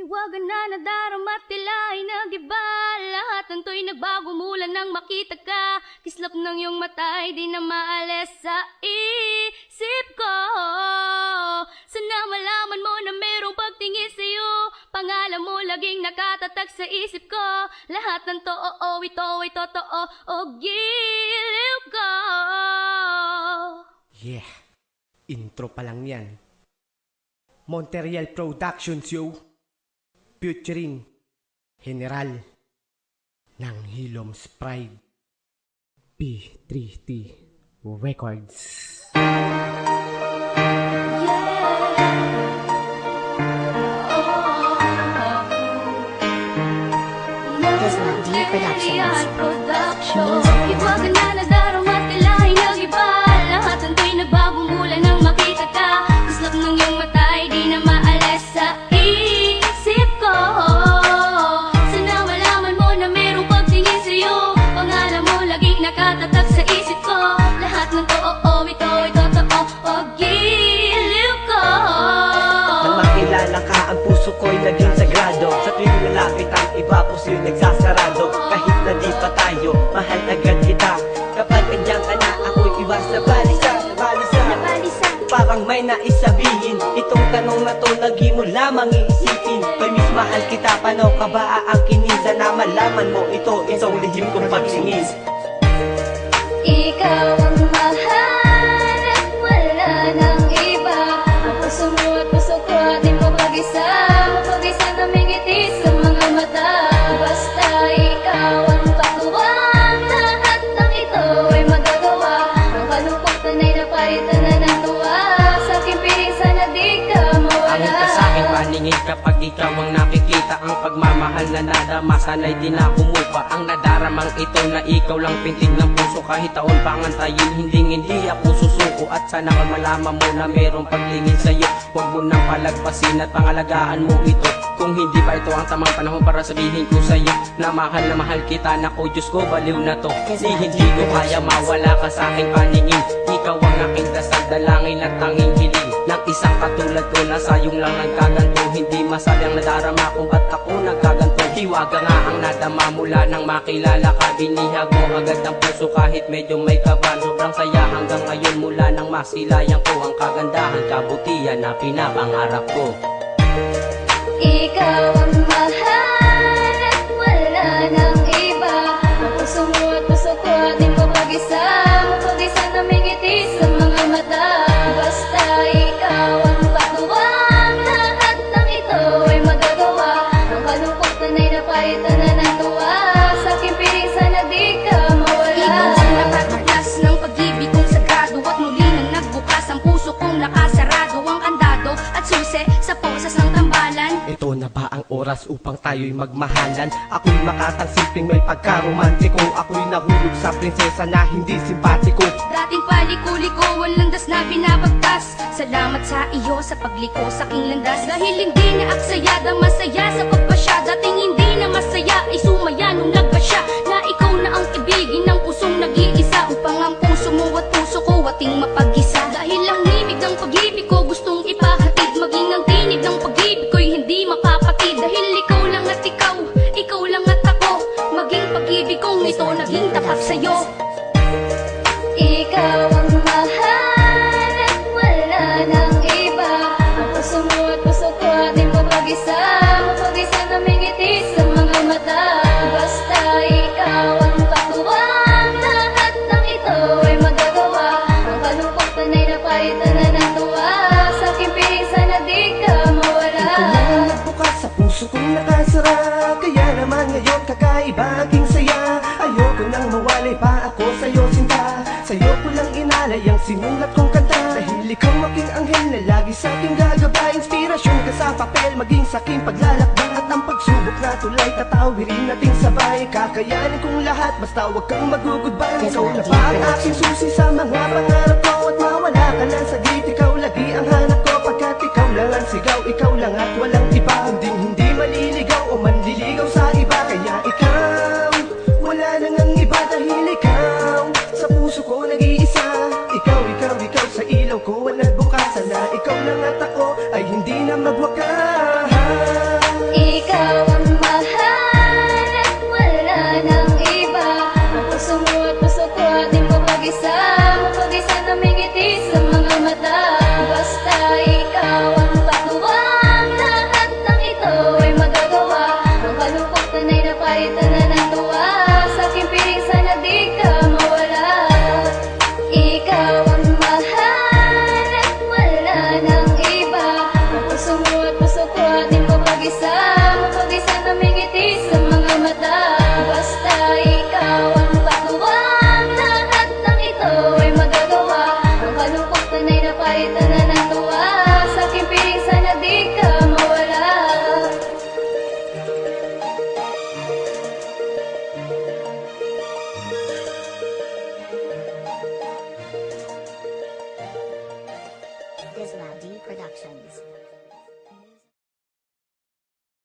Hiwaga na nadarama tila ay nag-iba. Lahat ng to'y nagbago mula nang makita ka. Kislap ng iyong mata ay di na maalis sa isip ko. Sana malaman mo na merong pagtingin sa'yo. Pangalan mo laging nakatatag sa isip ko. Lahat ng too, ito ay totoo. O giliw ko. Yeah, intro pa lang yan. Monterreal Productions yo, featuring General ng Hiloms Pride, P3T Records. Productions. Hiwaga na nadarama tila ay nag-iba. Lahat ng to'y nagbago mula nang makita ka. Kislap ng iyong mata ay di na maalis sa isip ko. Sana malaman mo na merong pagtingin sa'yo. Pangalan mo laging nakatatag sa isip ko. Lahat ng too, ito ay totoo. O giliw ko. Nang makilala ka, ang puso ko'y naging sagrado. Sa tuwing malapit ang iba, puso'y nagsasarado. Kahit na di pa tayo, mahal agad kita. Kapag andyan ka na, ako'y iwas na balisa. Parang may naisabihin. Itong tanong na to, lagi mo lamang iisipin. Kay miss mahal kita, paano ka ba aangkinin? Sana malaman mo ito, isang lihim kong pagsingin. Ikaw ang mahal at wala nang iba. Ang puso mo at puso ko, di mo mag-isa. Mag-isa na may ngiti sa mga mata. Basta ikaw ang katuwang. Lahat ng ito ay magagawa. Ang kalungkutan ay napalitan na ng tuwa. Sa aking piling sana di ka mawala. Angin ka sa'king paningin kapag ikaw ang nakikita. Ang pagmamahal na nadama, sana'y di na kumupa. Ang nadaramang ito na ikaw lang pintig ng puso. Kahit taon pa antayin, hindi ako susuko. At sana ka malaman mo na merong paglingin sa'yo. Huwag mo nang palagpasin at pangalagaan mo ito. Kung hindi pa ito ang tamang panahon para sabihin ko sa'yo na mahal kita. Naku Diyos ko, baliw na to. Hindi ko kaya mawala ka sa'king paningin. Ikaw ang aking dasal, dalangin at tanging hiling. Nang isang katulad ko na sayong lang nagkaganto. Hindi masabi ang nadarama kung ba't ako nagkaganto. Hiwaga nga ang nadama mula nang makilala ka. Binihag mo agad ang puso kahit medyo may kaban. Sobrang saya hanggang ngayon mula nang masilayan ko ang kagandahan, kabutihan na pinapangarap ko. Ikaw ang mahal at wala nang iba. Ang puso mo at puso ko, di mo mag-isa. Mag-isa na may ngiti sa mga mata. Basta ikaw ang katuwang. Lahat ng ito ay magagawa. Ang kalungkutan ay napalitan na ng tuwa. Sa aking piling sana di ka mawala. Ikaw ang nakatuklas ng pag-ibig kong sagrado. At muli nang nagbukas ang puso kong nakasarado. Ang kandado at susi sa posas ng tambalan. Ito na ba ang oras upang tayo'y magmahalan? Ako'y makatang simpleng may pagkaromantiko. Ako'y nahulog sa prinsesa na hindi simpatiko. Dating paliko-liko, landas na binabagtas. Salamat sa iyo sa pagliko sa aking landas. Dahil hindi na aksayada, masaya sa pagpasya. Dating hindi na masaya, ay sumaya nung nagpasya. Na ikaw na ang ibigin ng pusong nag-iisa. Upang ang puso mo at puso ko ating mapag-isa. Dahil ang himig ng pag-ibig ko gustong ipahatid. Maging ang tinig ng pag-ibig ko'y hindi mapapatid. Dahil ikaw lang at ikaw lang at ako. Maging pag-ibig kong ito naging tapat sa'yo. Ikaw ang mahal at wala nang iba. Ang puso mo at puso ko, di mo mag-isa. Mag-isa na may ngiti sa mga mata. Basta ikaw ang katuwang. Lahat ng ito ay magagawa. Ang kalungkutan ay napalitan na ng tuwa. Sa aking piling sana di ka mawala. Ikaw na ang nagbukas sa puso kong nakasara. Kaya naman ngayon kakaiba aking saya. Ayoko nang mawalay pa ako sa'yo sinta. Sa'yo ko lang inalay ang sinulat kong kanta. Dahil ikaw aking anghel na lagi sa'king gagabay. Inspirasyon ka sa papel, maging sa'king paglalakbay. At ang pagsubok na tulay, tatawirin nating sabay. Kakayanin kong lahat, basta huwag kang magugudbay. Ikaw na ba ang aking susi sa mga pangarap ko? At mawala ka lang sa gate, ikaw lagi ang hanap ko. Pagkat ikaw lang ang sigaw, ikaw lang at wala